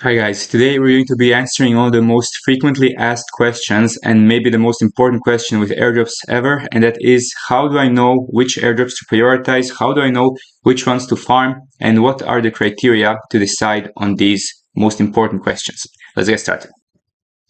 Hi guys, today we're going to be answering all the most frequently asked questions and maybe the most important question with airdrops ever, and that is, how do I know which airdrops to prioritize, how do I know which ones to farm, and what are the criteria to decide on these most important questions? Let's get started.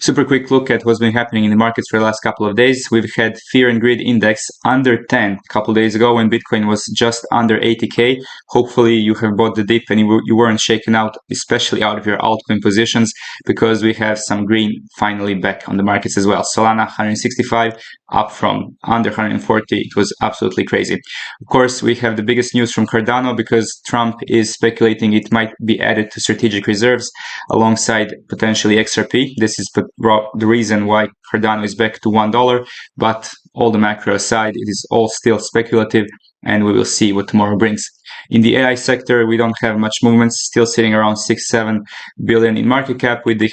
Super quick look at what's been happening in the markets for the last couple of days. We've had fear and greed index under 10 a couple of days ago when Bitcoin was just under 80k. Hopefully you have bought the dip and you weren't shaken out, especially out of your altcoin positions, because we have some green finally back on the markets as well. Solana 165 up from under 140. It was absolutely crazy. Of course, we have the biggest news from Cardano because Trump is speculating it might be added to strategic reserves alongside potentially XRP. This is the reason why Cardano is back to $1, but all the macro aside, it is all still speculative, and we will see what tomorrow brings. In the AI sector, we don't have much movement, still sitting around 6-7 billion in market cap, with the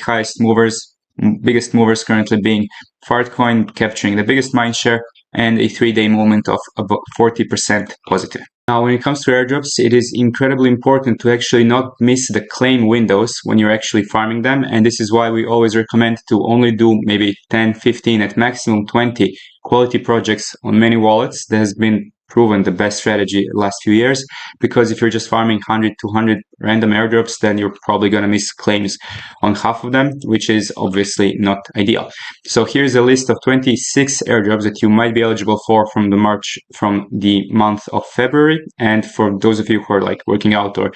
biggest movers currently being Fartcoin capturing the biggest mindshare and a 3-day movement of about 40% positive. Now, when it comes to airdrops, it is incredibly important to actually not miss the claim windows when you're actually farming them. And this is why we always recommend to only do maybe 10, 15, at maximum 20 quality projects on many wallets. That has been proven the best strategy the last few years, because if you're just farming 100, 200 random airdrops, then you're probably going to miss claims on half of them, which is obviously not ideal. So here's a list of 26 airdrops that you might be eligible for from the month of February. And for those of you who are like working out or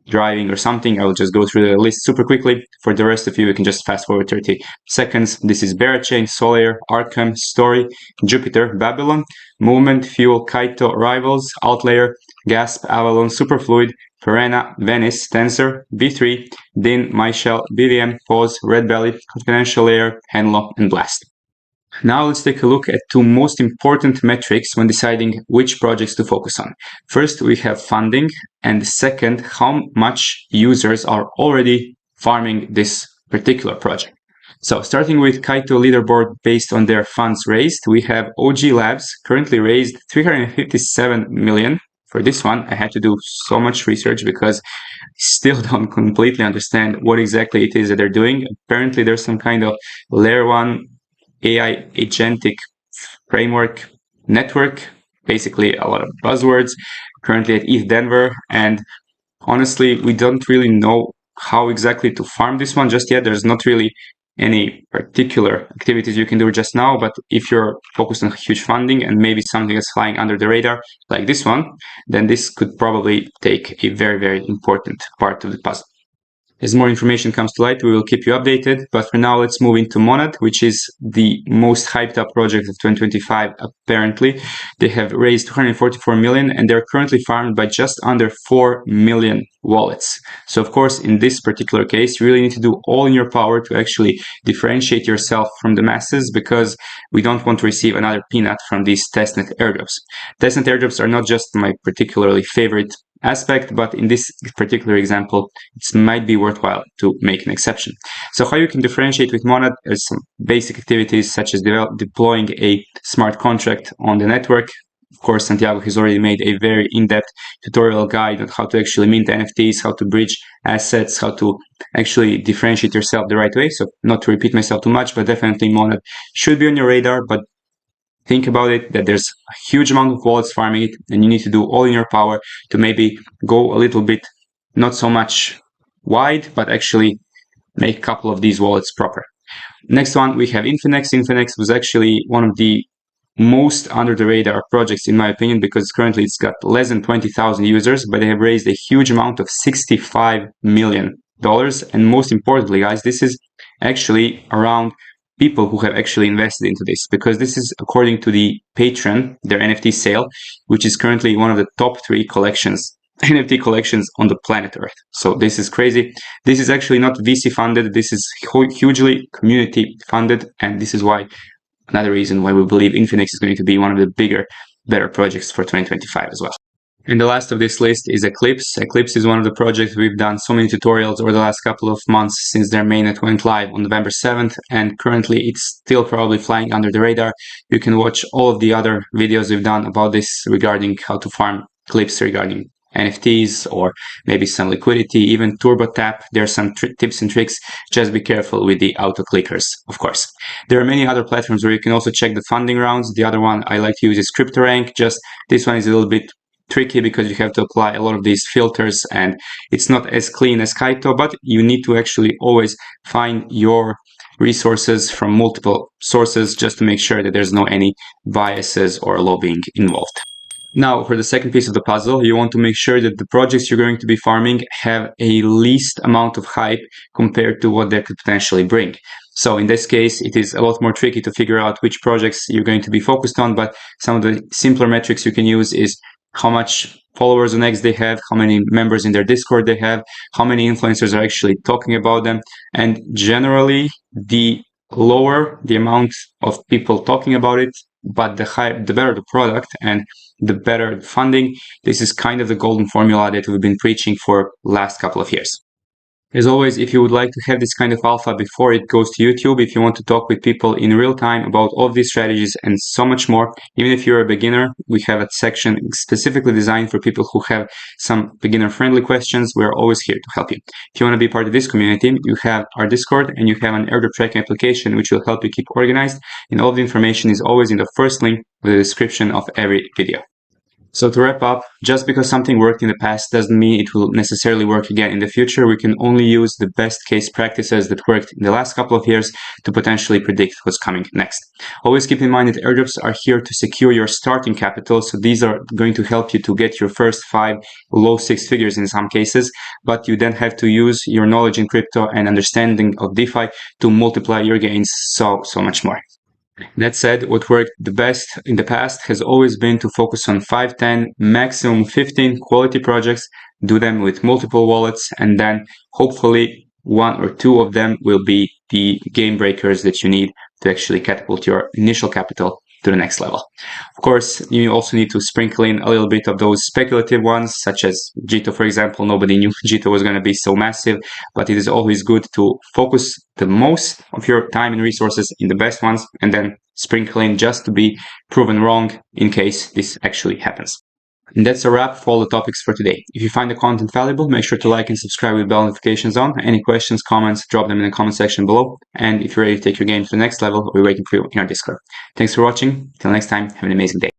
driving or something, I will just go through the list super quickly. For the rest of you, you can just fast forward 30 seconds. This is Berachain, Solaire, Arkham, Story, Jupiter, Babylon, Movement, Fuel, Kaito, Rivals, Outlayer, Gasp, Avalon, Superfluid, Perena, Venice, Tensor, B3, Din, MyShell, BVM, Pause, Red Belly, Confidential Layer, Henlo, and Blast. Now let's take a look at two most important metrics when deciding which projects to focus on. First, we have funding, and second, how much users are already farming this particular project. So starting with Kaito leaderboard based on their funds raised, we have OG Labs currently raised 357 million. For this one, I had to do so much research because I still don't completely understand what exactly it is that they're doing. Apparently there's some kind of layer 1 AI agentic framework network, basically a lot of buzzwords, currently at ETH Denver. And honestly, we don't really know how exactly to farm this one just yet. There's not really any particular activities you can do just now, but if you're focused on huge funding and maybe something that's flying under the radar like this one, then this could probably take a very, very important part of the puzzle. As more information comes to light, we will keep you updated. But for now, let's move into Monad, which is the most hyped up project of 2025, apparently. They have raised 244 million and they're currently farmed by just under 4 million wallets. So of course, in this particular case, you really need to do all in your power to actually differentiate yourself from the masses, because we don't want to receive another peanut from these testnet airdrops. Testnet airdrops are not just my particularly favorite aspect, but in this particular example, it might be worthwhile to make an exception. So how you can differentiate with Monad is some basic activities such as deploying a smart contract on the network. Of course, Santiago has already made a very in-depth tutorial guide on how to actually mint NFTs, how to bridge assets, how to actually differentiate yourself the right way. So not to repeat myself too much, but definitely Monad should be on your radar, but think about it, that there's a huge amount of wallets farming it, and you need to do all in your power to maybe go a little bit, not so much wide, but actually make a couple of these wallets proper. Next one, we have Infinex. Infinex was actually one of the most under the radar projects, in my opinion, because currently it's got less than 20,000 users, but they have raised a huge amount of $65 million. And most importantly, guys, this is actually around people who have actually invested into this, because this is according to the Patreon, their NFT sale, which is currently one of the top 3 collections, NFT collections on the planet Earth. So this is crazy. This is actually not VC funded. This is hugely community funded. And this is why, another reason why we believe Infinex is going to be one of the better projects for 2025 as well. And the last of this list is Eclipse. Eclipse is one of the projects we've done so many tutorials over the last couple of months since their mainnet went live on November 7th, and currently it's still probably flying under the radar. You can watch all of the other videos we've done about this regarding how to farm Eclipse, regarding NFTs or maybe some liquidity, even turbo tap. There are some tips and tricks. Just be careful with the auto clickers, of course. There are many other platforms where you can also check the funding rounds. The other one I like to use is CryptoRank. Just this one is a little bit tricky because you have to apply a lot of these filters and it's not as clean as Kaito, but you need to actually always find your resources from multiple sources just to make sure that there's no any biases or lobbying involved. Now, for the second piece of the puzzle, you want to make sure that the projects you're going to be farming have a least amount of hype compared to what they could potentially bring. So in this case, it is a lot more tricky to figure out which projects you're going to be focused on, but some of the simpler metrics you can use is how much followers on X they have, how many members in their Discord they have, how many influencers are actually talking about them, and generally the lower the amount of people talking about it, but the better the product and the better funding. This is kind of the golden formula that we've been preaching for last couple of years. As always, if you would like to have this kind of alpha before it goes to YouTube, if you want to talk with people in real time about all of these strategies and so much more, even if you're a beginner, we have a section specifically designed for people who have some beginner-friendly questions. We're always here to help you. If you want to be part of this community, you have our Discord and you have an airdrop tracking application which will help you keep organized, and all the information is always in the first link with the description of every video. So to wrap up, just because something worked in the past doesn't mean it will necessarily work again in the future. We can only use the best case practices that worked in the last couple of years to potentially predict what's coming next. Always keep in mind that airdrops are here to secure your starting capital. So these are going to help you to get your first 5, low 6 figures in some cases, but you then have to use your knowledge in crypto and understanding of DeFi to multiply your gains so much more. That said, what worked the best in the past has always been to focus on 5, 10, maximum 15 quality projects, do them with multiple wallets, and then hopefully 1 or 2 of them will be the game breakers that you need to actually catapult your initial capital to the next level. Of course, you also need to sprinkle in a little bit of those speculative ones, such as Jito, for example. Nobody knew Jito was going to be so massive, but it is always good to focus the most of your time and resources in the best ones, and then sprinkle in just to be proven wrong in case this actually happens. And that's a wrap for all the topics for today. If you find the content valuable, make sure to like and subscribe with bell notifications on. Any questions, comments, drop them in the comment section below. And if you're ready to take your game to the next level, we're waiting for you in our Discord. Thanks for watching. Till next time, have an amazing day.